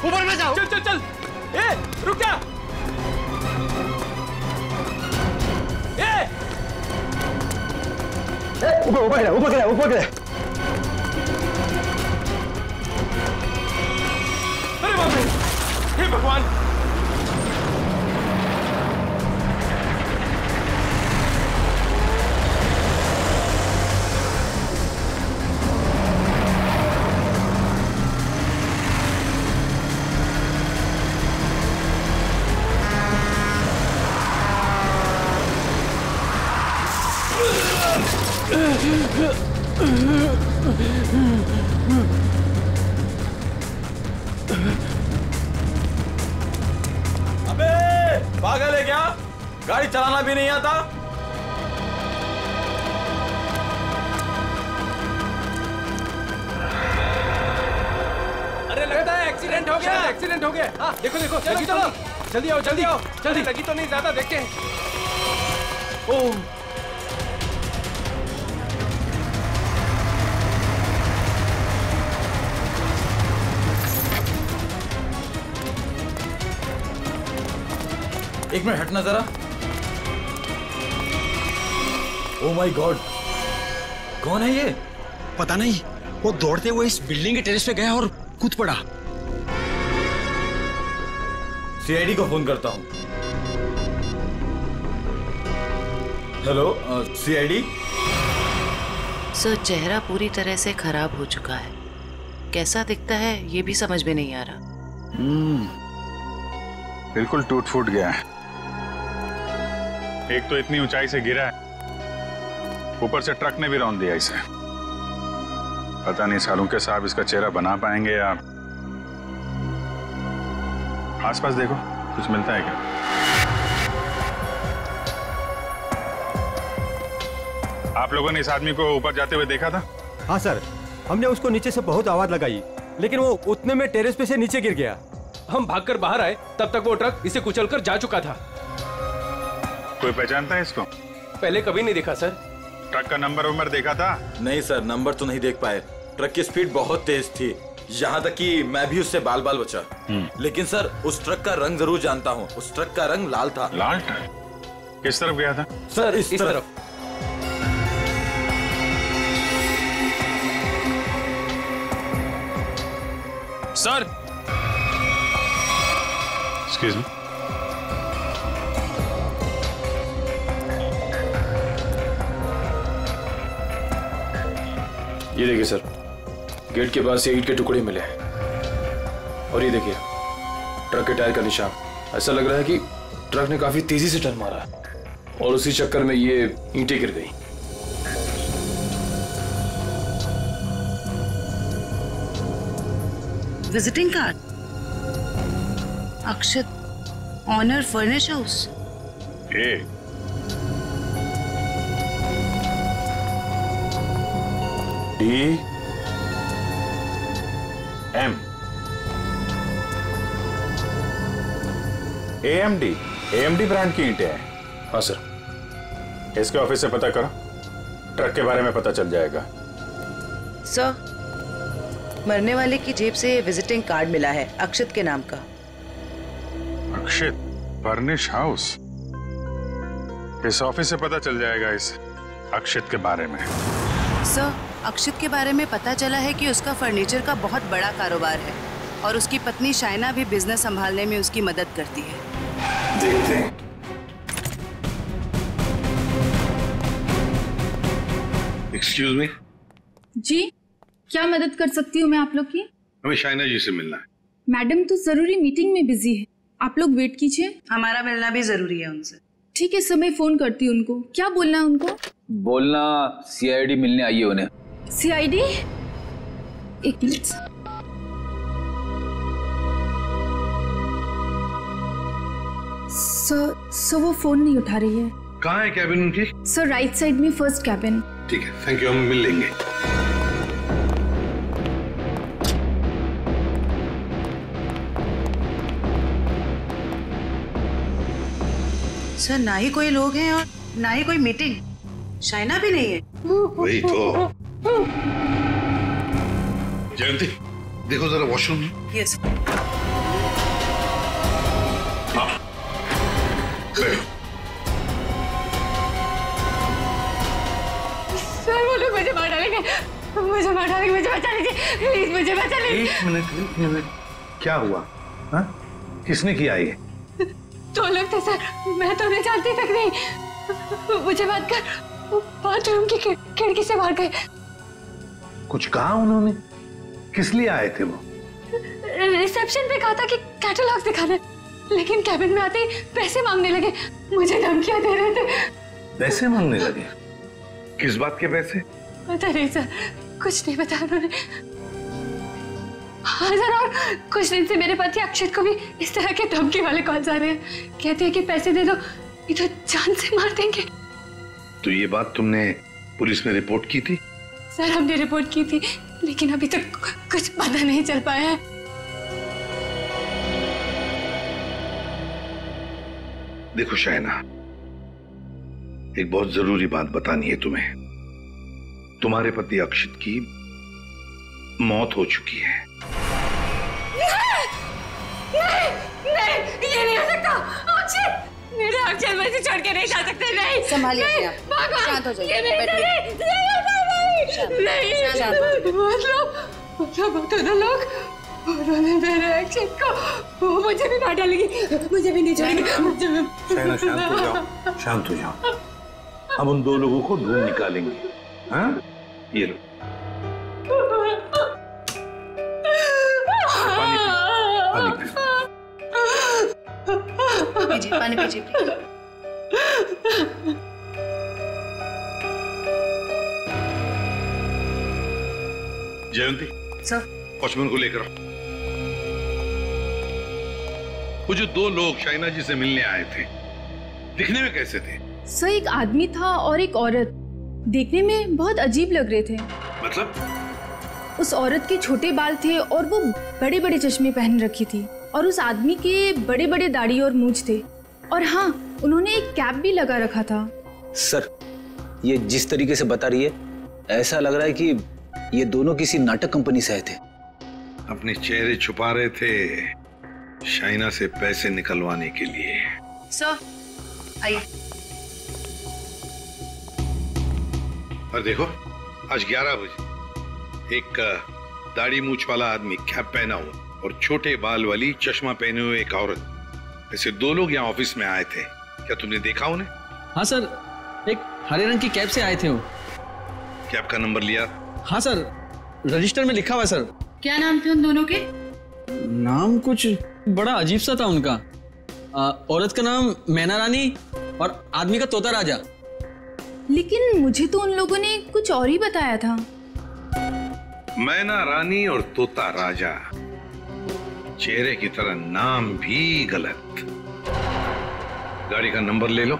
ऊपर में जाओ। चल चल चल। ए रुक जा। ऊपर ऊपर गिरा, ऊपर गिरा, ऊपर गिरा। अरे बाप रे, हे भगवान। अबे पागल है क्या? गाड़ी चलाना भी नहीं आता? अरे लगता है एक्सीडेंट हो गया। एक्सीडेंट हो गया। हाँ देखो देखो। चलो चलो जल्दी आओ, जल्दी आओ, जल्दी। लगी तो नहीं ज्यादा, देखते हैं। ओह एक मिनट हटना जरा। ओह माय गॉड, कौन है ये? पता नहीं, वो दौड़ते हुए इस बिल्डिंग के टेरेस पे गया और कूद पड़ा। सीआईडी को फोन करता हूं। Hello CID. सर, चेहरा पूरी तरह से खराब हो चुका है। कैसा दिखता है ये भी समझ में नहीं आ रहा। बिल्कुल टूट फूट गया है। एक तो इतनी ऊंचाई से गिरा है, ऊपर से ट्रक ने भी रौंद दिया इसे। पता नहीं सालों के साहब इसका चेहरा बना पाएंगे या। आसपास देखो, कुछ मिलता है क्या? आप लोगों ने इस आदमी को ऊपर जाते हुए देखा था? हाँ सर, हमने उसको नीचे से बहुत आवाज लगाई, लेकिन वो उतने में टेरेस पे से नीचे गिर गया। हम भागकर बाहर आए, तब तक वो ट्रक इसे कुचलकर जा चुका था। कोई पहचानता है इसको? पहले कभी नहीं देखा सर। ट्रक का नंबर देखा था? नहीं सर, नंबर तो नहीं देख पाए। ट्रक की स्पीड बहुत तेज थी, यहाँ तक कि मैं भी उससे बाल बाल बचा। लेकिन सर, उस ट्रक का रंग जरूर जानता हूँ। उस ट्रक का रंग लाल था। लाल था? किस तरफ गया था? सर इस तरफ। Sir excuse me. ये देखिए सर, गेट के पास से ईंट के टुकड़े मिले हैं। और ये देखिए ट्रक के टायर का निशान। ऐसा लग रहा है कि ट्रक ने काफी तेजी से टर्न मारा और उसी चक्कर में ये ईंटें गिर गई। Visiting card, Akshat, owner furnish house. DM AMD brand की ईंटें हैं। हाँ सर। इसके ऑफिस से पता करो, ट्रक के बारे में पता चल जाएगा। सर, मरने वाले की जेब से विजिटिंग कार्ड मिला है, अक्षत के नाम का। अक्षत फर्निश हाउस? इस ऑफिस से पता चल जाएगा इस अक्षत के बारे में। सर, अक्षत के बारे में पता चला है कि उसका फर्नीचर का बहुत बड़ा कारोबार है और उसकी पत्नी शाइना भी बिजनेस संभालने में उसकी मदद करती है। देखते हैं। Excuse me. जी, क्या मदद कर सकती हूँ मैं आप लोग की? हमें शाइना जी से मिलना है। मैडम तो जरूरी मीटिंग में बिजी है, आप लोग वेट कीजिए। हमारा मिलना भी जरूरी है उनसे। ठीक है सर, मैं फोन करती हूँ उनको। क्या बोलना है उनको? बोलना CID मिलने आई है उन्हें। CID? एक मिनट। सर वो फोन नहीं उठा रही है। कहाँ है कैबिन उनकी? सर राइट साइड में फर्स्ट कैबिन। ठीक है, थैंक यू, हम मिल लेंगे। सर, ना ही कोई लोग हैं और ना ही कोई मीटिंग। शाइना भी नहीं है। वही तो। जयंती, देखो जरा वॉशरूम। यस। बैठो। सर वो लोग मुझे मार डालेंगे, मुझे मार डालेंगे, मुझे बचा लीजिए प्लीज, मुझे बचा लीजिए। एक मिनट, क्या हुआ? हाँ? किसने किया ये? 2 लोग थे सर, मैं तो उन्हें जानती तक नहीं। मुझे बात कर बाथरूम की खिड़की से मार गए। कुछ कहा उन्होंने? किस लिए आए थे वो? रिसेप्शन पे कहा था कि कैटलॉग्स दिखाने, लेकिन कैबिन में आते ही पैसे मांगने लगे, मुझे धमकियां दे रहे थे। पैसे मांगने लगे? किस बात के पैसे? पता नहीं सर, कुछ नहीं बताया उन्होंने। हाँ सर, और कुछ दिन से मेरे पति अक्षत को भी इस तरह के धमकी वाले कॉल्स आ रहे हैं। कहते हैं कि पैसे दे दो नहीं तो जान से मार देंगे। तो ये बात तुमने पुलिस में रिपोर्ट की थी? सर हमने रिपोर्ट की थी, लेकिन अभी तक कुछ पता नहीं चल पाया है। देखो शाइना, एक बहुत जरूरी बात बतानी है तुम्हें। तुम्हारे पति अक्षित की मौत हो चुकी है। नहीं, ये नहीं हो सकता। अक्षत, मेरे अक्षत मुझे छोड़ के नहीं जा सकते। नहीं, संभालिए अपने आप, शांत हो जाइए, बैठिए। मतलब लोग उन्होंने मेरे अक्षत को, मुझे भी मार डालेंगे, मुझे भी नहीं छोड़ेंगे। शाइना शांत हो जाओ, शांत हो जाओ। हम उन 2 लोगों को ढूंढ निकालेंगे। हाँ, ये लो पानी पीजिए, पानी पीजिए प्लीज। जयंती, सर वॉचमैन को लेकर आओ। वो जो 2 लोग शाइना जी से मिलने आए थे, दिखने में कैसे थे? सर एक आदमी था और एक औरत, देखने में बहुत अजीब लग रहे थे। मतलब? उस औरत के छोटे बाल थे और वो बड़े बड़े चश्मे पहन रखी थी, और उस आदमी के बड़े बड़े दाढ़ी और मूंछ थे, और हाँ उन्होंने एक कैप भी लगा रखा था। सर ये जिस तरीके से बता रही है, ऐसा लग रहा है कि ये दोनों किसी नाटक कंपनी से आए थे। अपने चेहरे छुपा रहे थे शाइना से पैसे निकलवाने के लिए। सर आइए। और देखो, आज 11 बजे एक दाढ़ी मूछ वाला आदमी कैप पहना हुआ और छोटे बाल वाली चश्मा पहने हुए एक औरत, ऐसे 2 लोग यहाँ ऑफिस में आए थे। क्या तुमने देखा उन्हें? हाँ सर, एक हरे रंग की कैप से आए थे वो। कैप का नंबर लिया? हाँ सर, रजिस्टर में लिखा हुआ है सर। क्या नाम थे उन दोनों के? नाम कुछ बड़ा अजीब सा था उनका। औरत का नाम मैना रानी और आदमी का तोता राजा। लेकिन मुझे तो उन लोगों ने कुछ और ही बताया था। मैना रानी और तोता राजा, चेहरे की तरह नाम भी गलत। गाड़ी का नंबर ले लो,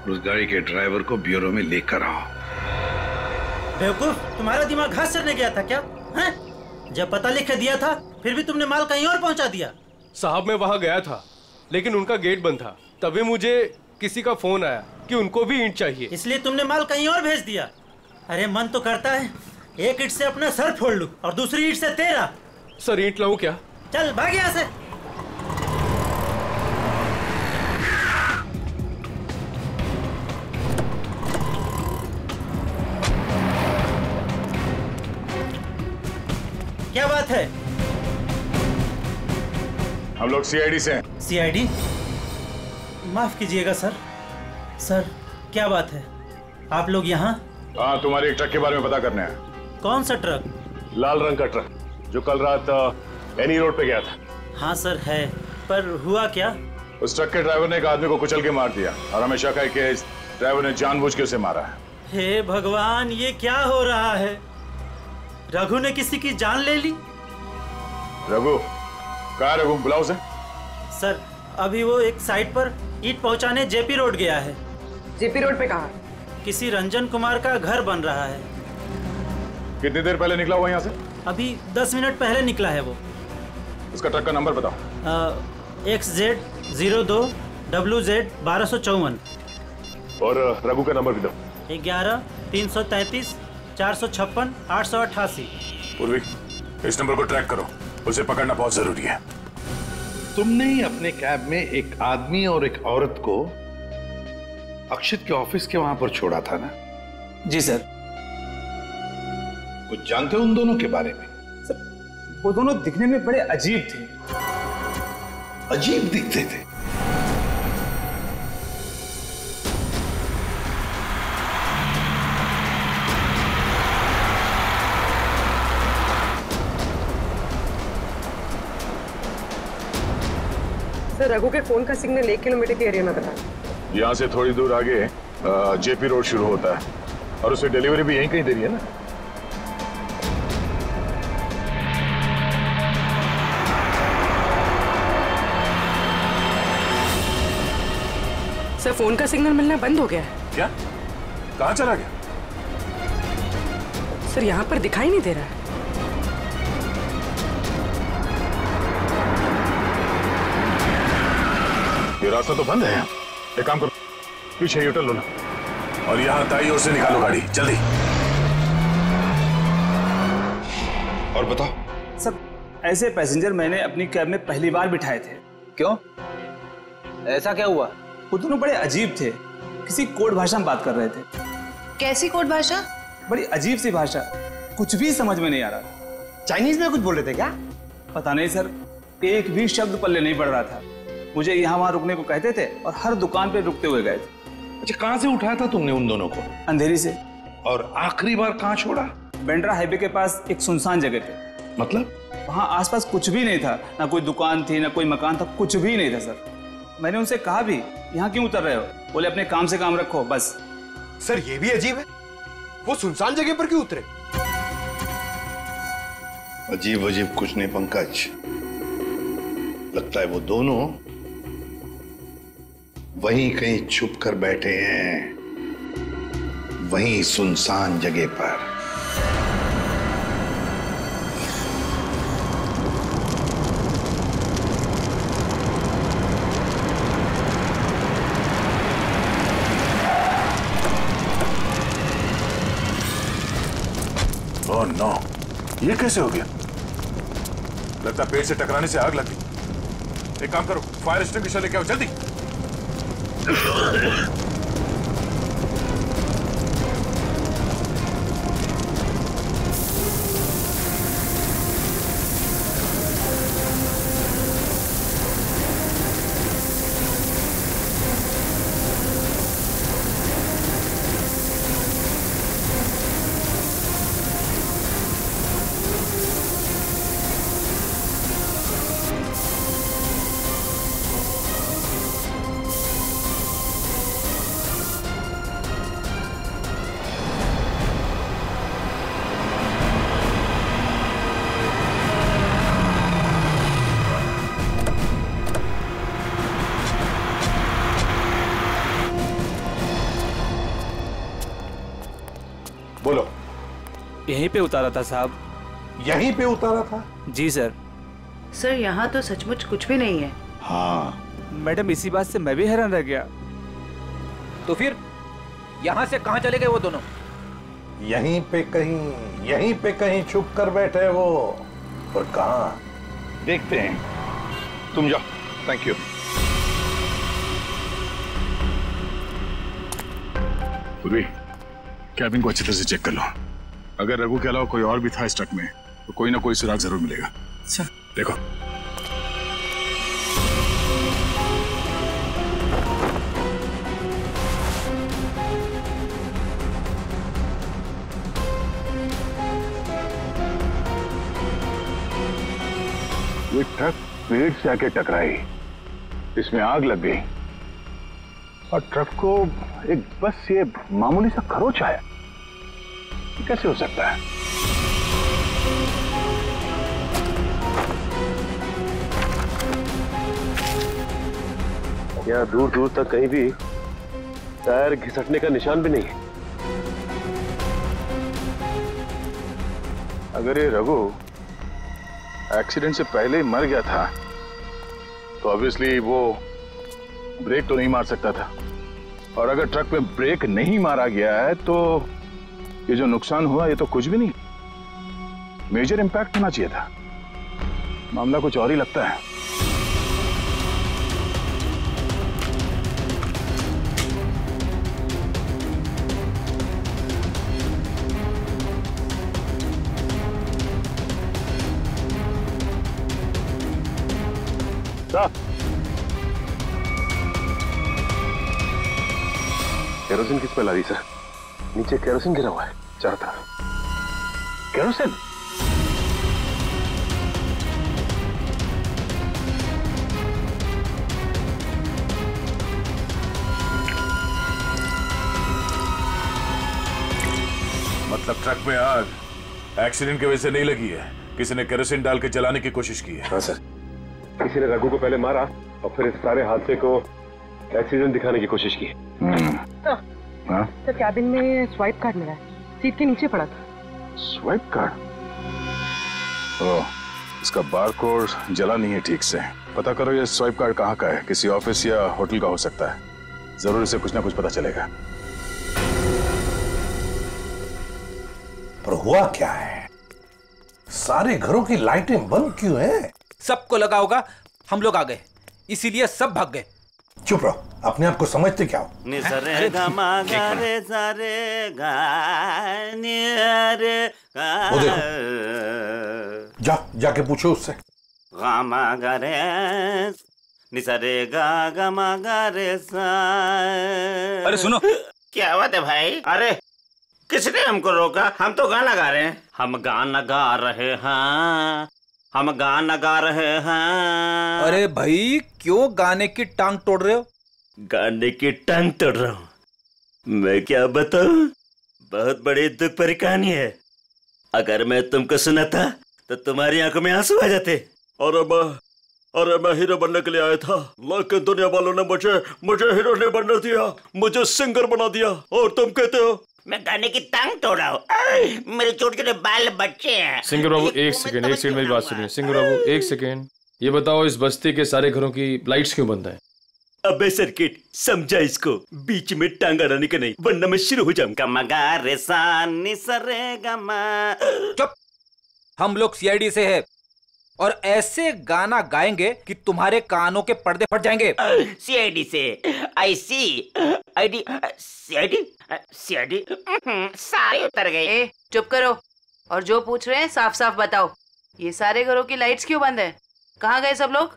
उस गाड़ी के ड्राइवर को ब्यूरो में लेकर आओ। बेवकूफ, तुम्हारा दिमाग घास चरने गया था क्या? हैं? जब पता लिख के दिया था फिर भी तुमने माल कहीं और पहुंचा दिया। साहब मैं वहां गया था, लेकिन उनका गेट बंद था। तभी मुझे किसी का फोन आया कि उनको भी ईंट चाहिए, इसलिए तुमने माल कहीं और भेज दिया। अरे मन तो करता है एक ईंट से अपना सर फोड़ लूं और दूसरी ईंट से तेरा। सर ईंट लाऊं क्या? चल भाग यहाँ से। क्या बात है? हम लोग सीआईडी से हैं। सीआईडी? माफ कीजिएगा सर। सर क्या बात है, आप लोग यहाँ? हाँ, तुम्हारे एक ट्रक के बारे में पता करने आया। कौन सा ट्रक? लाल रंग का ट्रक जो कल रात एनी रोड पे गया था। हाँ सर है, पर हुआ क्या? उस ट्रक के ड्राइवर ने एक आदमी को कुचल के मार दिया और हमें शक है कि इस ड्राइवर ने जानबूझ के उसे मारा है। हे भगवान, ये क्या हो रहा है? रघु ने किसी की जान ले ली? रघु? कहाँ है रघु? बुलाओ उसे। सर अभी वो एक साइट पर ईंट पहुंचाने जेपी रोड गया है। जेपी रोड पे कहाँ? किसी रंजन कुमार का घर बन रहा है। कितनी देर पहले निकला हुआ यहाँ से? अभी 10 मिनट पहले निकला है वो। उसका ट्रक का नंबर बताओ। XZ02 WZ 1254। और रघु का नंबर भी दो। 11 333 456 888। पूर्वी, इस नंबर को ट्रैक करो, उसे पकड़ना बहुत जरूरी है। तुमने ही अपने कैब में एक आदमी और एक औरत को अक्षित के ऑफिस के वहां पर छोड़ा था ना? जी सर। कुछ जानते हो उन दोनों के बारे में? सर वो दोनों दिखने में बड़े अजीब थे। अजीब दिखते थे? सर रघु के फोन का सिग्नल 1 किलोमीटर के एरिया में बता। यहाँ से थोड़ी दूर आगे जेपी रोड शुरू होता है और उसे डिलीवरी भी यहीं कहीं दे रही है ना। सर फोन का सिग्नल मिलना बंद हो गया है। क्या? कहाँ चला गया? सर यहाँ पर दिखाई नहीं दे रहा है। ये रास्ता तो बंद है। एक काम करो, पीछे यूटर्न लो ना और यहाँ दाईं ओर से निकालो गाड़ी, जल्दी। और बताओ। सर ऐसे पैसेंजर मैंने अपनी कैब में पहली बार बिठाए थे। क्यों? ऐसा क्या हुआ? वो दोनों बड़े अजीब थे, किसी कोड भाषा में बात कर रहे थे। कैसी कोड भाषा? बड़ी अजीब सी भाषा, कुछ भी समझ में नहीं आ रहा। चाइनीज में कुछ बोल रहे थे क्या? पता नहीं सर, एक भी शब्द पल्ले नहीं पड़ रहा था। मुझे यहाँ वहां रुकने को कहते थे और हर दुकान पे रुकते हुए गए थे। अच्छा, कहाँ से उठाया था तुमने उन दोनों को? अंधेरी से। और आखिरी बार कहाँ छोड़ा? बेंड्रा हाईवे के पास एक सुनसान जगह पे। मतलब? वहाँ आसपास कुछ भी नहीं था, ना कोई दुकान थी ना कोई मकान था, कुछ भी नहीं था सर। मैंने उनसे कहा भी यहाँ क्यों उतर रहे हो? बोले अपने काम से काम रखो बस। सर ये भी अजीब है, वो सुनसान जगह पर क्यों उतरे? अजीब अजीब कुछ नहीं पंकज, लगता है वो दोनों वहीं कहीं छुप कर बैठे हैं, वहीं सुनसान जगह पर। ओह नो, ये कैसे हो गया? लगता पेड़ से टकराने से आग लग गई। एक काम करो, फायर एक्सटिंग्विशर लेके आओ जल्दी। बोलो। यहीं पे उतारा था साहब। यहीं पे उतारा था? जी सर। सर यहाँ तो सचमुच कुछ भी नहीं है। हाँ मैडम, इसी बात से मैं भी हैरान रह गया। तो फिर यहाँ से कहाँ चले गए वो दोनों? यहीं पे कहीं छुप कर बैठे वो। और कहाँ देखते हैं, तुम जाओ। Thank you. पूर्वी, कैबिन को अच्छी तरह से चेक कर लो। अगर रघु के अलावा कोई और भी था इस ट्रक में तो कोई ना कोई सुराग जरूर मिलेगा। अच्छा देखो। ये ट्रक पेड़ से आके टकराई, इसमें आग लग गई और ट्रक को एक बस ये मामूली सा खरोच आया। कैसे हो सकता है? यहाँ दूर दूर तक कहीं भी टायर घिसटने का निशान भी नहीं है। अगर ये रघु एक्सीडेंट से पहले ही मर गया था तो ऑब्वियसली वो ब्रेक तो नहीं मार सकता था, और अगर ट्रक में ब्रेक नहीं मारा गया है तो ये जो नुकसान हुआ ये तो कुछ भी नहीं, मेजर इंपैक्ट होना चाहिए था। मामला कुछ और ही लगता है। साहब, केरोसिन की स्मेल आ रही सर। नीचे केरोसिन गिरा हुआ है चारों तरफ। केरोसिन? मतलब ट्रक में आग एक्सीडेंट की वजह से नहीं लगी है, किसी ने केरोसिन डाल के जलाने की कोशिश की है। हाँ सर, किसी ने रघु को पहले मारा और फिर इस सारे हादसे को एक्सीडेंट दिखाने की कोशिश की। सर कैबिन में स्वाइप कार्ड मिला है, सीट के नीचे पड़ा था। Swipe card? ओह, इसका बारकोड जला नहीं है ठीक से। पता करो ये स्वाइप कार्ड कहाँ का है, किसी ऑफिस या होटल का हो सकता है। जरूर इसे कुछ ना कुछ पता चलेगा। पर हुआ क्या है? सारे घरों की लाइटें बंद क्यों हैं? सबको लगा होगा हम लोग आ गए, इसीलिए सब भाग गए। चुप रहो, अपने आप को समझते क्या हो? वो देखो, जाके पूछो उससे। अरे सुनो, क्या बात है भाई? अरे किसने हमको रोका? हम तो गाना गा रहे हैं। हम गाना गा रहे हैं, हम गाना गा रहे हैं। अरे भाई क्यों गाने की टांग तोड़ रहे हो? गाने की टांग तोड़ रहा हूँ? मैं क्या बताऊं, बहुत बड़ी दुख भरी कहानी है। अगर मैं तुमको सुनाता तो तुम्हारी आंखों में आंसू आ जाते। अरे मैं हीरो बनने के लिए आया था, लेकिन दुनिया वालों ने मुझे हीरो नहीं बनने दिया, मुझे सिंगर बना दिया। और तुम कहते हो मैं गाने की टांग तोड़ रहा हूँ? मेरे छोटे छोटे बाल बच्चे हैं। सिंगर बाबू एक सेकंड मेरी बात सुनिए। सिंगर बाबू एक सेकंड, ये बताओ इस बस्ती के सारे घरों की लाइट्स क्यों बंद है? अबे सर्किट, समझा इसको, बीच में टांग अड़ाने का नहीं, वरना मैं शुरू हो जाऊंगा। मगा रे सा नि सा रे गा मा। चुप, हम लोग सीआईडी से है और ऐसे गाना गाएंगे कि तुम्हारे कानों के पर्दे फट जाएंगे। सीआईडी से? आई सी आईडी सीआईडी सारे उतर गए। चुप करो और जो पूछ रहे हैं साफ साफ बताओ। ये सारे घरों की लाइट्स क्यों बंद है? कहाँ गए सब लोग?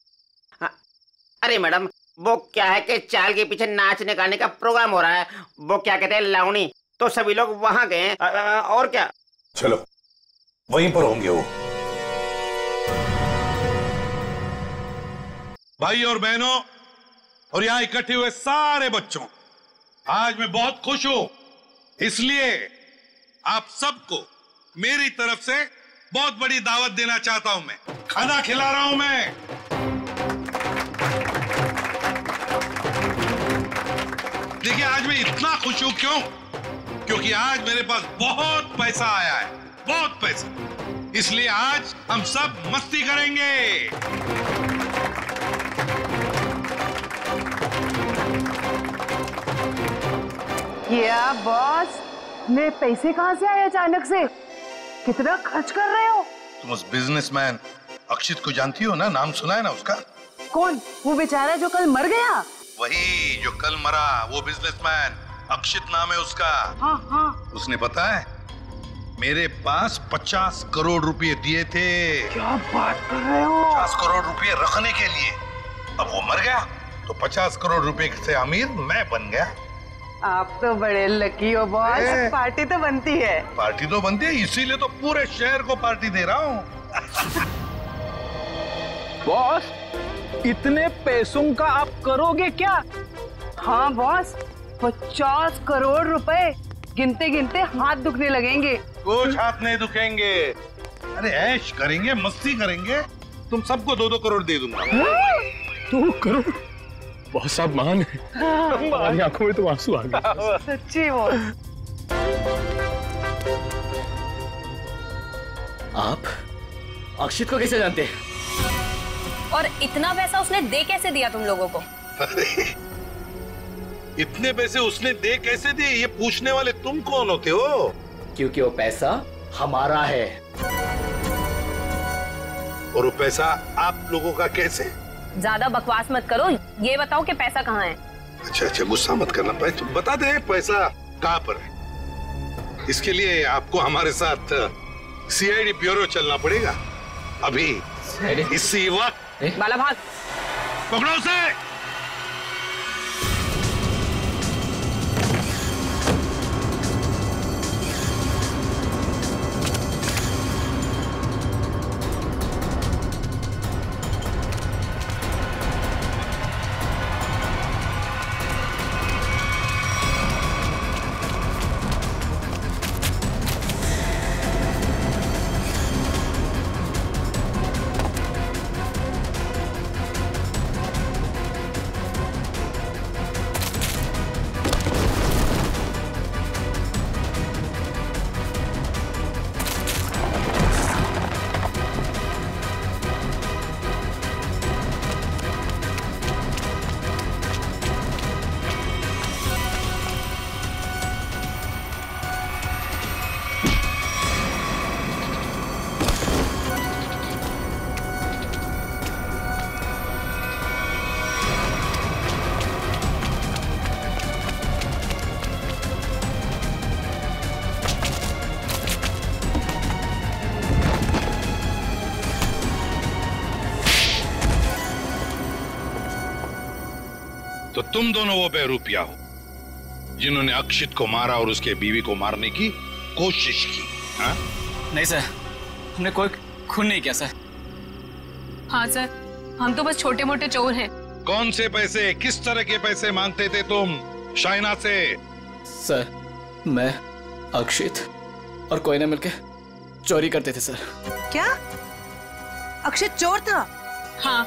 अरे मैडम, वो क्या है कि चाल के पीछे नाचने गाने का प्रोग्राम हो रहा है, वो क्या कहते हैं लावणी, तो सभी लोग वहां गए। और क्या? चलो वहीं पर होंगे वो। भाई और बहनों और यहाँ इकट्ठे हुए सारे बच्चों, आज मैं बहुत खुश हूं, इसलिए आप सबको मेरी तरफ से बहुत बड़ी दावत देना चाहता हूं। मैं खाना खिला रहा हूं। मैं देखिए आज मैं इतना खुश हूं, क्यों? क्योंकि आज मेरे पास बहुत पैसा आया है, बहुत पैसा। इसलिए आज हम सब मस्ती करेंगे। क्या बॉस, मेरे पैसे कहाँ से आए अचानक से? कितना खर्च कर रहे हो? तुम उस बिजनेसमैन अक्षित को जानती हो ना? नाम सुना है ना उसका? कौन? वो बेचारा जो कल मर गया? वही जो कल मरा, वो बिजनेसमैन अक्षित नाम है उसका। हाँ। उसने पता है मेरे पास 50 करोड़ रुपए दिए थे। क्या बात कर रहे हो? 50 करोड़ रुपए रखने के लिए। अब वो मर गया तो 50 करोड़ रुपए से अमीर मैं बन गया। आप तो बड़े लकी हो बॉस। पार्टी तो बनती है। पार्टी तो बनती है, इसीलिए तो पूरे शहर को पार्टी दे रहा हूँ। बॉस, इतने पैसों का आप करोगे क्या? हाँ बॉस, 50 करोड़ रुपए गिनते गिनते हाथ दुखने लगेंगे। कुछ हाथ नहीं दुखेंगे। अरे ऐश करेंगे, मस्ती करेंगे। तुम सबको 2-2 करोड़ दे दूंगा। 2 करोड़? बहुत साहब महान है। हमारी आंखों में तो आंसू आ गए। सच्ची बॉस। आप अक्षित को कैसे जानते हैं? और इतना पैसा उसने दे कैसे दिया तुम लोगों को? अरे इतने पैसे उसने दे कैसे दिए, ये पूछने वाले तुम कौन होते हो? क्योंकि वो पैसा हमारा है। और वो पैसा आप लोगों का कैसे? ज्यादा बकवास मत करो, ये बताओ कि पैसा कहाँ है? अच्छा, गुस्सा मत करना। पैसा बता दे, पैसा कहाँ पर है। इसके लिए आपको हमारे साथ सीआईडी ब्यूरो चलना पड़ेगा। अभी इसी वक्त। बाला भाग। पकड़ो उसे। तो तुम दोनों वो बेरूपिया हो जिन्होंने अक्षित को मारा और उसके बीवी को मारने की कोशिश की। हाँ? नहीं सर, हमने कोई खून नहीं किया सर। हाँ सर, हम तो बस छोटे मोटे चोर हैं। कौन से पैसे, किस तरह के पैसे मांगते थे तुम शाइना से? सर, मैं, अक्षित और कोई ना मिलके चोरी करते थे सर। क्या अक्षित चोर था? हाँ।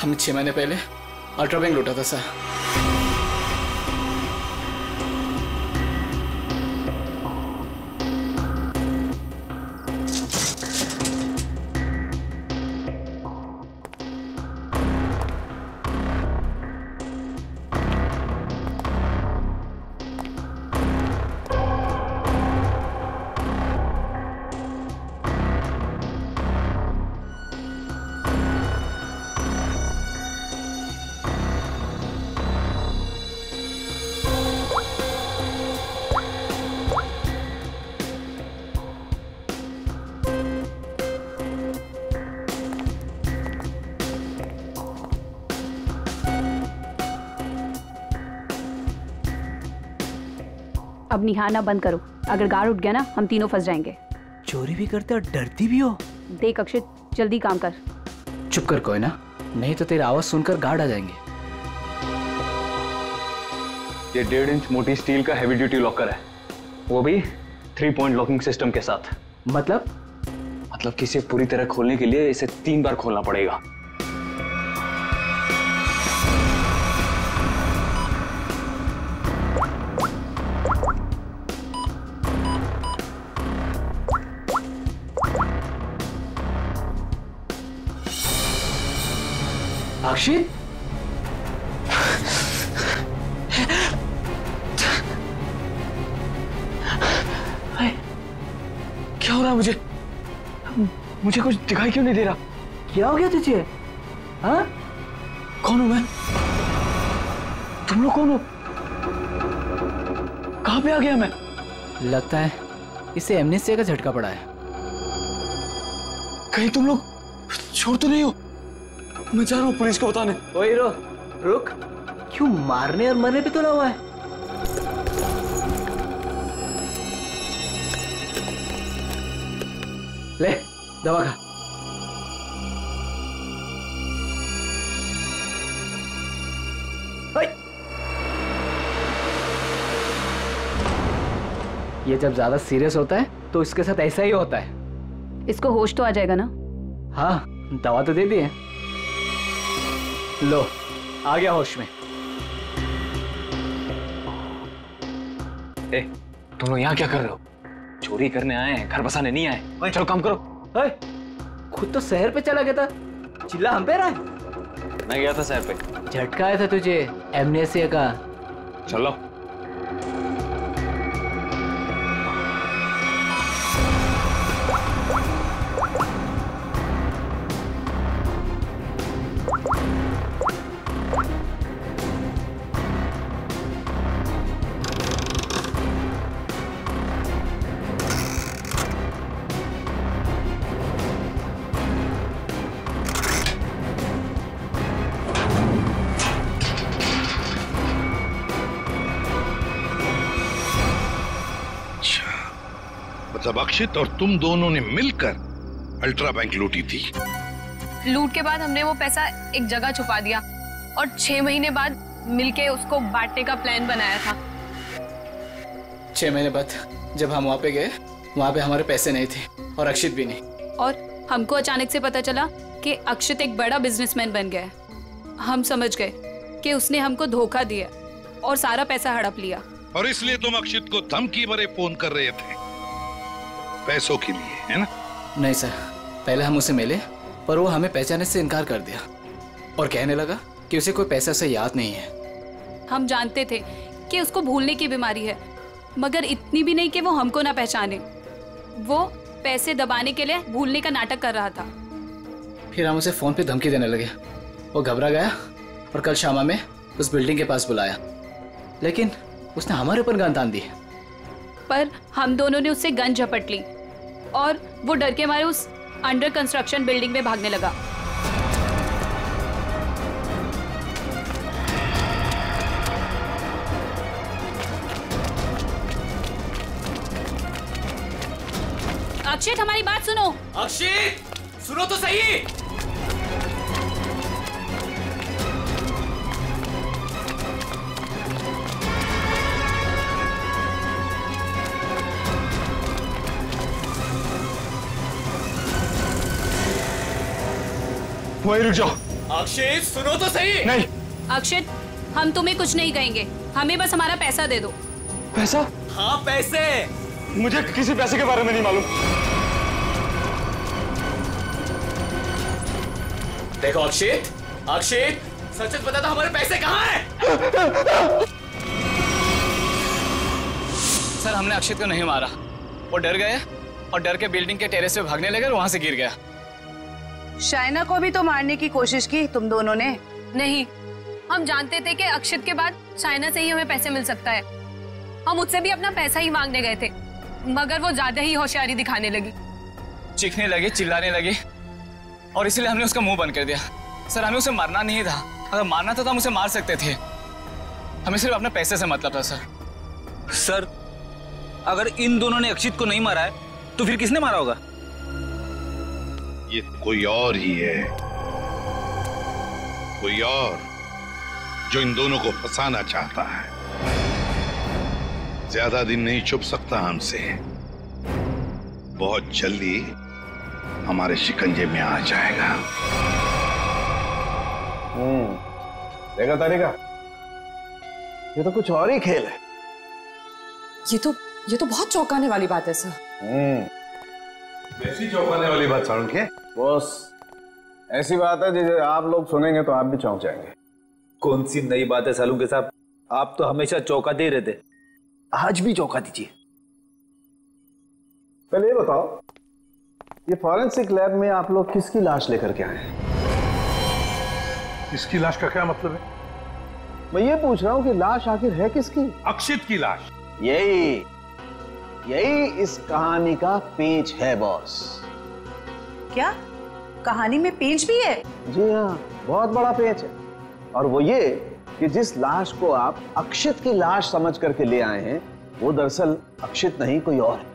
हमने 6 महीने पहले अल्ट्रा बैंक लूटा था सर। अब निहारना बंद करो, अगर गार्ड उठ गया ना हम तीनों फंस जाएंगे। चोरी भी करते और डरती भी हो। देख अक्षित, जल्दी काम कर। चुप कर कोई ना, नहीं तो तेरी आवाज सुनकर गार्ड आ जाएंगे। ये 1.5 इंच मोटी स्टील का हैवी ड्यूटी लॉकर है, वो भी 3 पॉइंट लॉकिंग सिस्टम के साथ। मतलब कि इसे पूरी तरह खोलने के लिए इसे 3 बार खोलना पड़ेगा। अक्षित, क्या हो रहा है मुझे कुछ दिखाई क्यों नहीं दे रहा? क्या हो गया तुझे? हाँ? कौन हूं मैं? तुम लोग कौन हो? कहां पे आ गया मैं? लगता है इसे एमनेस्टिया का झटका पड़ा है। कहीं तुम लोग चोर तो नहीं हो? मैं जा रहा हूँ पुलिस को बताने। ओए रुक, क्यों मारने और मरने पे तुला हुआ है? ले दवा खा। ये जब ज्यादा सीरियस होता है तो इसके साथ ऐसा ही होता है। इसको होश तो आ जाएगा ना? हाँ, दवा तो दे दी है। लो, आ गया होश में। ए, तुम लोग यहाँ क्या कर रहे हो? चोरी करने आए हैं, घर बसाने नहीं आए। चलो काम करो। खुद तो शहर पे चला गया था, चिल्ला हम पे रहा है। मैं गया था शहर पे। झटका आया था तुझे एमनेस्टिया का। चलो। मतलब अक्षित और तुम दोनों ने मिलकर अल्ट्रा बैंक लूटी थी। लूट के बाद हमने वो पैसा एक जगह छुपा दिया और 6 महीने बाद मिलके उसको बांटने का प्लान बनाया था। 6 महीने बाद जब हम वहाँ पे गए, वहाँ पे हमारे पैसे नहीं थे और अक्षित भी नहीं। और हमको अचानक से पता चला कि अक्षित एक बड़ा बिजनेसमैन बन गया है। हम समझ गए कि उसने हमको धोखा दिया और सारा पैसा हड़प लिया। और इसलिए तुम अक्षित को धमकी भरे फोन कर रहे थे पैसों के लिए, है ना? नहीं सर, पहले हम उसे मिले पर वो हमें पहचानने से इनकार कर दिया और कहने लगा कि उसे कोई पैसा से याद नहीं है। हम जानते थे कि उसको भूलने की बीमारी है, मगर इतनी भी नहीं कि वो हमको ना पहचाने। वो पैसे दबाने के लिए भूलने का नाटक कर रहा था। फिर हम उसे फोन पे धमकी देने लगे। वो घबरा गया और कल शाम में उस बिल्डिंग के पास बुलाया, लेकिन उसने हमारे ऊपर गन तान दी। पर हम दोनों ने उससे गन झपट ली और वो डर के मारे उस अंडर कंस्ट्रक्शन बिल्डिंग में भागने लगा। अक्षित, हमारी बात सुनो। अक्षित, सुनो तो सही। वहीं रुक जाओ। अक्षित, सुनो तो सही। नहीं। अक्षित, हम तुम्हें कुछ नहीं कहेंगे, हमें बस हमारा पैसा दे दो। पैसा? हाँ, पैसे। मुझे किसी पैसे के बारे में नहीं मालूम। देखो अक्षित, अक्षित, सच सच बता दो, हमारे पैसे कहाँ हैं? सर, हमने अक्षित को नहीं मारा। वो डर गए और डर के बिल्डिंग के टेरेस पे भागने लगे और वहां से गिर गया। शाइना को भी तो मारने की कोशिश की तुम दोनों ने। नहीं, हम जानते थे कि अक्षित के बाद शाइना से ही हमें पैसे मिल सकता है। हम उससे भी अपना पैसा ही मांगने गए थे, मगर वो ज्यादा ही होशियारी दिखाने लगी। चीखने लगी, चिल्लाने लगी और इसलिए हमने उसका मुंह बंद कर दिया। सर, हमें उसे मारना नहीं था। अगर मारना था तो हम उसे मार सकते थे। हमें सिर्फ अपने पैसे से मतलब था। सर, अगर इन दोनों ने अक्षित को नहीं मारा है तो फिर किसने मारा होगा? ये कोई और ही है, कोई और जो इन दोनों को फंसाना चाहता है। ज्यादा दिन नहीं छुप सकता हमसे, बहुत जल्दी हमारे शिकंजे में आ जाएगा। देखा तारिका, ये तो कुछ और ही खेल है। ये तो बहुत चौंकाने वाली बात है सर। ऐसी चौंकाने वाली बात सारुण के? बॉस, ऐसी बात है जिसे आप लोग सुनेंगे तो आप भी चौंक जाएंगे। कौन सी नई बात है सालू के साहब? आप तो हमेशा चौंकाते ही रहते, आज भी चौंका दीजिए। पहले ये बताओ, ये फॉरेंसिक लैब में आप लोग किसकी लाश लेकर के आए हैं? इसकी लाश का क्या मतलब है? मैं ये पूछ रहा हूं कि लाश आखिर है किसकी? अक्षित की लाश। यही इस कहानी का पेंच है बॉस। क्या कहानी में पेंच भी है? जी हाँ, बहुत बड़ा पेंच है। और वो ये कि जिस लाश को आप अक्षित की लाश समझ करके ले आए हैं, वो दरअसल अक्षित नहीं, कोई और है।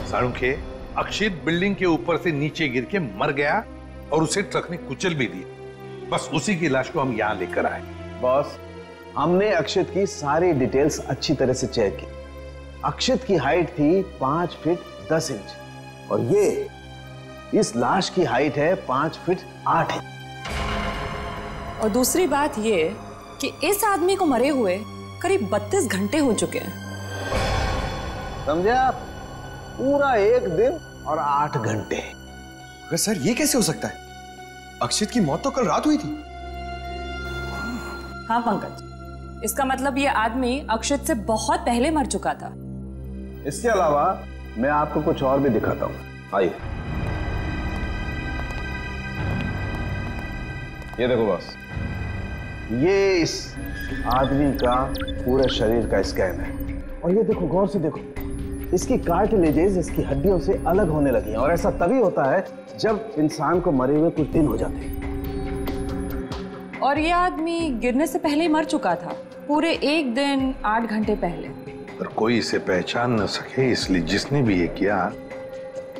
सारुण के, अक्षित बिल्डिंग के ऊपर से नीचे गिर के मर गया और उसे ट्रक ने कुचल भी दिया। बस उसी की लाश को हम यहाँ लेकर आए। बॉस, हमने अक्षित की सारी डिटेल्स अच्छी तरह से चेक की। अक्षित की हाइट थी 5 फीट 10 इंच और ये इस लाश की हाइट है 5 फीट 8 इंच। और दूसरी बात ये कि इस आदमी को मरे हुए करीब 32 घंटे हो चुके हैं। समझे आप? पूरा 1 दिन और 8 घंटे। अगर सर ये कैसे हो सकता है? अक्षित की मौत तो कल रात हुई थी। हाँ पंकज, इसका मतलब ये आदमी अक्षित से बहुत पहले मर चुका था। इसके अलावा मैं आपको कुछ और भी दिखाता हूं। आइए, ये देखो बॉस, ये इस आदमी का पूरे शरीर का स्कैन है। और ये देखो, गौर से देखो, इसकी कार्टिलेजेस इसकी हड्डियों से अलग होने लगी हैं। और ऐसा तभी होता है जब इंसान को मरे हुए कुछ दिन हो जाते हैं। और ये आदमी गिरने से पहले ही मर चुका था, पूरे 1 दिन 8 घंटे पहले। पर कोई इसे पहचान न सके, इसलिए जिसने भी ये किया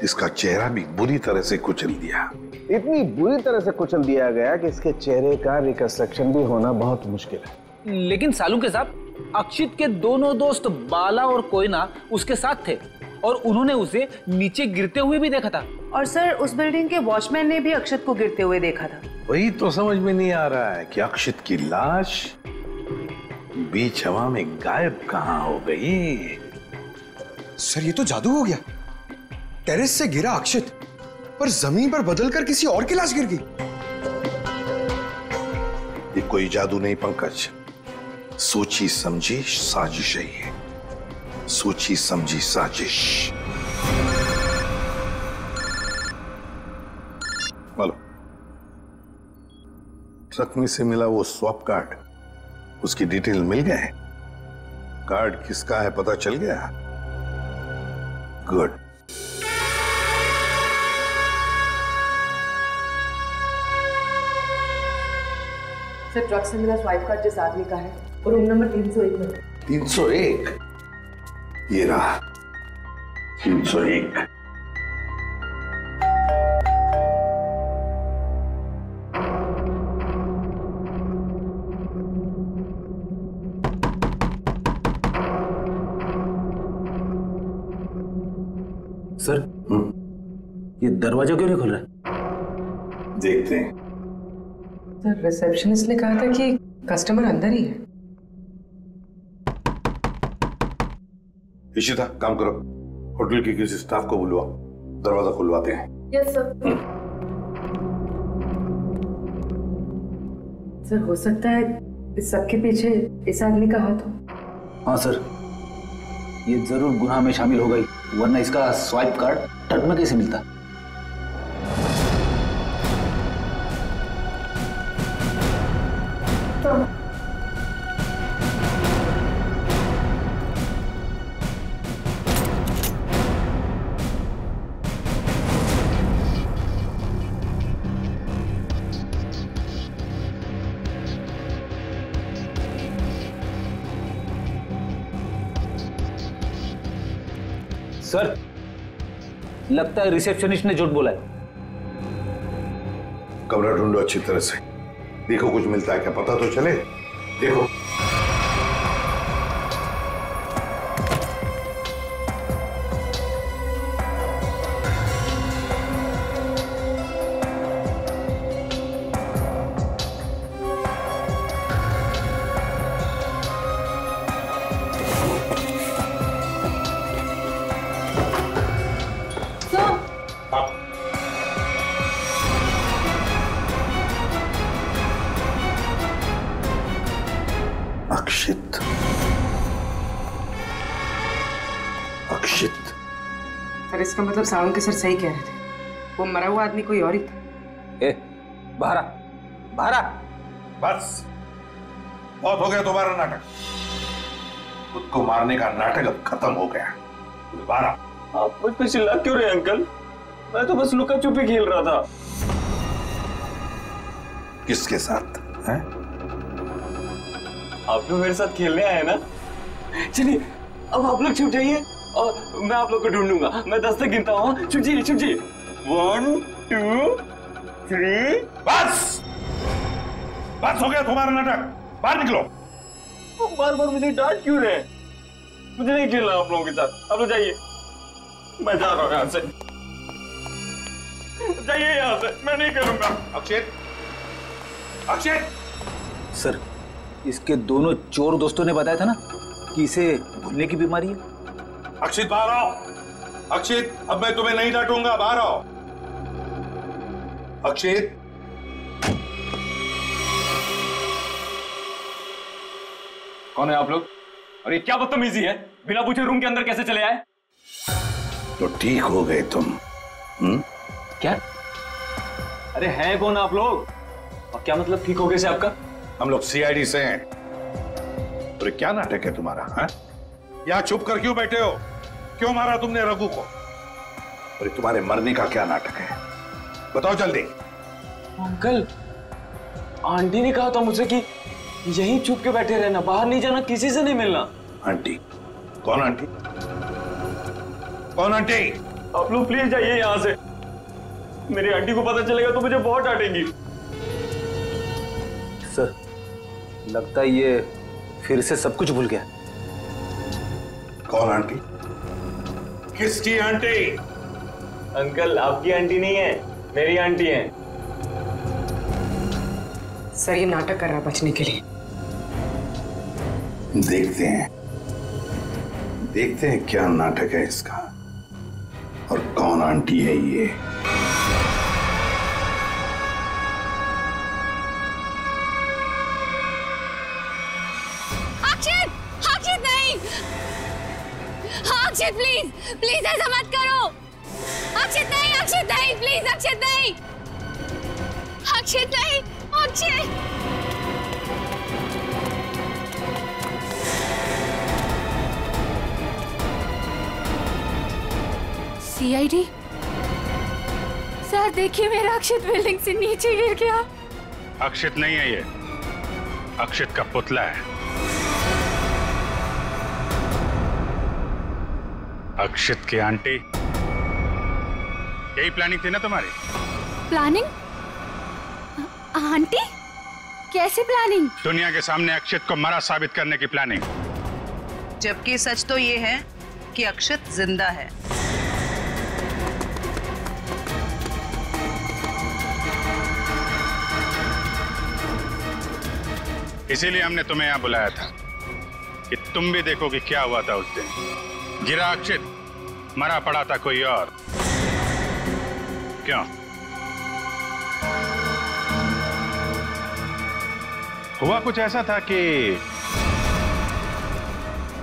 इसका चेहरा भी बुरी तरह से कुचल दिया। इतनी बुरी तरह से कुचल दिया गया कि इसके चेहरे का रिकंस्ट्रक्शन भी होना बहुत मुश्किल है। लेकिन सालू के साथ अक्षित के दोनों दोस्त बाला और कोयना उसके साथ थे और उन्होंने उसे नीचे गिरते हुए भी देखा था। और सर, उस बिल्डिंग के वॉचमैन ने भी अक्षित को गिरते हुए देखा था। वही तो समझ में नहीं आ रहा है कि अक्षित की लाश बीच हवा में गायब कहां हो गई। सर, ये तो जादू हो गया। टेरेस से गिरा अक्षित, पर जमीन पर बदलकर किसी और की लाश गिर गई। ये कोई जादू नहीं पंकज, सोची समझी साजिश है ये, सोची समझी साजिश। बोलो, ट्रक में से मिला वो स्वैप कार्ड, उसकी डिटेल मिल गए? कार्ड किसका है पता चल गया? गुड। सर, ट्रक से मिला स्वाइप कार्ड जिस आदमी का है और रूम नंबर 301 में। 301? ये रहा 301। सर, ये दरवाजा क्यों नहीं खुल रहा? देखते हैं। सर, रिसेप्शनिस्ट ने कहा था कि कस्टमर अंदर ही है। इशिता, काम करो, होटल के किसी स्टाफ को बुलवाओ, दरवाजा खुलवाते हैं। Yes sir. सर, हो सकता है इस सबके पीछे इस आदमी का हाथ हो। हाँ सर, ये जरूर गुनाह में शामिल हो गई, वरना इसका स्वाइप कार्ड ट्रक में कैसे मिलता? सर, लगता है रिसेप्शनिस्ट ने झूठ बोला है। कमरा ढूंढो अच्छी तरह से, देखो कुछ मिलता है क्या, पता तो चले। देखो। अक्षित, अक्षित। सर, इसका मतलब सावंत के सर सही कह रहे थे, वो मरा हुआ आदमी कोई और ही था। बाहर आ, बाहर आ। बस, बहुत हो गया तुम्हारा नाटक। खुद को मारने का नाटक अब खत्म हो गया। बाहर आ। आप मुझ पे चिल्ला क्यों रहे अंकल? मैं तो बस लुका छुपी खेल रहा था। किसके साथ हैं? आप लोग मेरे साथ खेलने आए ना? चलिए अब आप लोग छुप जाइए और मैं आप लोग को ढूंढूंगा। मैं 10 तक गिनता हूँ। छुप जाइए, छुप जाइए। 1 2 3। बस, बस हो गया तुम्हारा नाटक, बाहर निकलो। बार बार मुझे डांट क्यों रहे? मुझे नहीं खेलना आप लोगों के साथ। आप लोग जाइए, मैं जा रहा हूँ यहाँ से। जाइए यहाँ से, मैं नहीं खेलूंगा। अक्षित, अक्षित। सर, इसके दोनों चोर दोस्तों ने बताया था ना कि इसे भूलने की बीमारी है। अक्षित, बाहर आओ। अक्षित, अब मैं तुम्हें नहीं डांटूंगा, बाहर आओ। अक्षित। कौन है आप लोग? और ये क्या बदतमीजी है? बिना पूछे रूम के अंदर कैसे चले आए? तो ठीक हो गए तुम। क्या? अरे हैं कौन आप लोग? और क्या मतलब ठीक हो गए से आपका? हम लोग सीआईडी से हैं। तो क्या नाटक है तुम्हारा? हाँ? यहाँ छुप कर क्यों बैठे हो? क्यों मारा तुमने रघु को? और तुम्हारे मरने का क्या नाटक है? बताओ जल्दी। अंकल, आंटी ने कहा था मुझे कि यहीं छुप के बैठे रहना, बाहर नहीं जाना, किसी से नहीं मिलना। आंटी? कौन आंटी? कौन आंटी? आप लोग प्लीज जाइए यहाँ से। मेरी आंटी को पता चलेगा तो मुझे बहुत डांटेंगी। सर, लगता है ये फिर से सब कुछ भूल गया। कौन आंटी? किसकी आंटी? अंकल, आपकी आंटी नहीं है, मेरी आंटी है। सर ये नाटक कर रहा है बचने के लिए। देखते हैं क्या नाटक है इसका और कौन आंटी है ये। अक्षित नहीं। अक्षित प्लीज प्लीज ऐसा मत करो। अक्षित नहीं प्लीज अक्षित नहीं। अक्षित नहीं अक्षित। सीआईडी सर, देखिए मेरा अक्षित बिल्डिंग से नीचे गिर गया। अक्षित नहीं है ये, अक्षित का पुतला है। अक्षित की आंटी, यही प्लानिंग थी ना तुम्हारी? प्लानिंग? आंटी? कैसे प्लानिंग? दुनिया के सामने अक्षित को मरा साबित करने की प्लानिंग। जबकि सच तो ये है कि अक्षित जिंदा है। इसीलिए हमने तुम्हें यहां बुलाया था कि तुम भी देखो कि क्या हुआ था उस दिन। गिरा अक्षित, मरा पड़ा था कोई और। क्यों? हुआ कुछ ऐसा था कि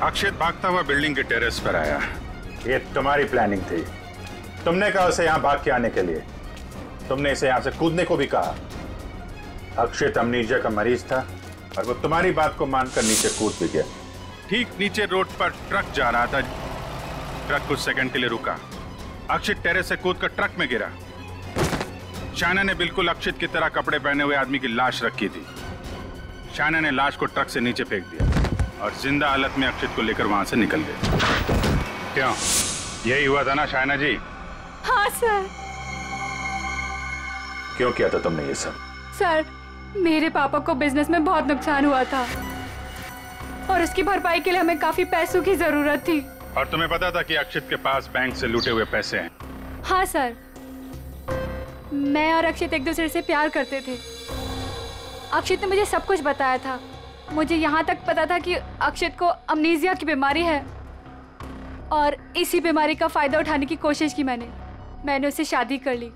अक्षित भागता हुआ बिल्डिंग के टेरेस पर आया। ये तुम्हारी प्लानिंग थी। तुमने कहा उसे यहां भाग के आने के लिए। तुमने इसे यहां से कूदने को भी कहा। अक्षित अमनीजिया का मरीज था और वो तुम्हारी बात को मानकर नीचे कूद भी गया। ठीक नीचे रोड पर ट्रक जा रहा था। ट्रक कुछ सेकंड के लिए रुका। अक्षित टेरेस से कूदकर ट्रक में गिरा। शायना ने बिल्कुल अक्षित की तरह कपड़े पहने हुए आदमी की लाश रखी थी। शायना ने लाश को ट्रक से नीचे फेंक दिया और जिंदा हालत में अक्षित को लेकर वहां से निकल गए। क्यों? यही हुआ था ना शायना जी? हाँ सर। क्यों किया था तुमने ये सब? सर, मेरे पापा को बिजनेस में बहुत नुकसान हुआ था और उसकी भरपाई के लिए हमें काफी पैसों की जरूरत थी। और तुम्हें पता था कि अक्षित के पास बैंक से लूटे हुए पैसे हैं? हाँ सर, मैं और अक्षित एक दूसरे से प्यार करते थे। अक्षित ने मुझे सब कुछ बताया था। मुझे यहाँ तक पता था कि अक्षित को अमनीजिया की बीमारी है और इसी बीमारी का फायदा उठाने की कोशिश की मैंने उससे शादी कर ली,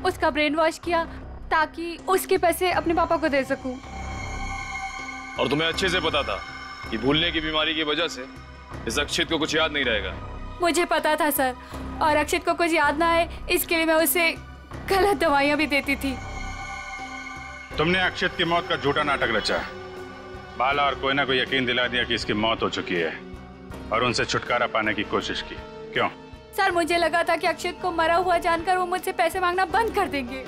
उसका ब्रेन वॉश किया ताकि उसके पैसे अपने पापा को दे सकूं। और तुम्हें अच्छे से पता था कि भूलने की बीमारी की वजह से इस अक्षित को कुछ याद नहीं रहेगा। मुझे पता था सर, और अक्षित को कुछ याद ना आए इसके लिए मैं उसे गलत दवाइयां भी देती थी। तुमने अक्षित की मौत का झूठा नाटक रचा। बाला और कोयना को यकीन दिला दिया कि इसकी मौत हो चुकी है और उनसे छुटकारा पाने की कोशिश की। क्यों? सर, मुझे लगा था कि अक्षित को मरा हुआ जानकर वो मुझसे पैसे मांगना बंद कर देंगे।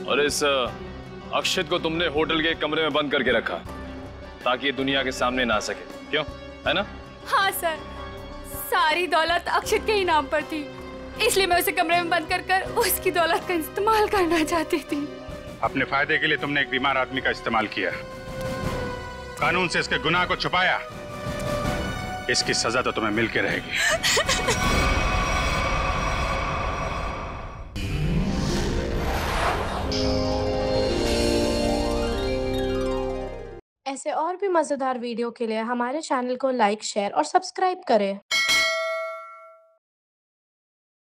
और इस अक्षित को तुमने होटल के कमरे में बंद करके रखा ताकि ये दुनिया के सामने ना आ सके। क्यों? है ना? हाँ सर, सारी दौलत अक्षित के ही नाम पर थी, इसलिए मैं उसे कमरे में बंद कर उसकी दौलत का इस्तेमाल करना चाहती थी। अपने फायदे के लिए तुमने एक बीमार आदमी का इस्तेमाल किया, कानून से इसके गुनाह को छुपाया। इसकी सजा तो तुम्हें मिलके रहेगी। ऐसे और भी मजेदार वीडियो के लिए हमारे चैनल को लाइक, शेयर और सब्सक्राइब करें।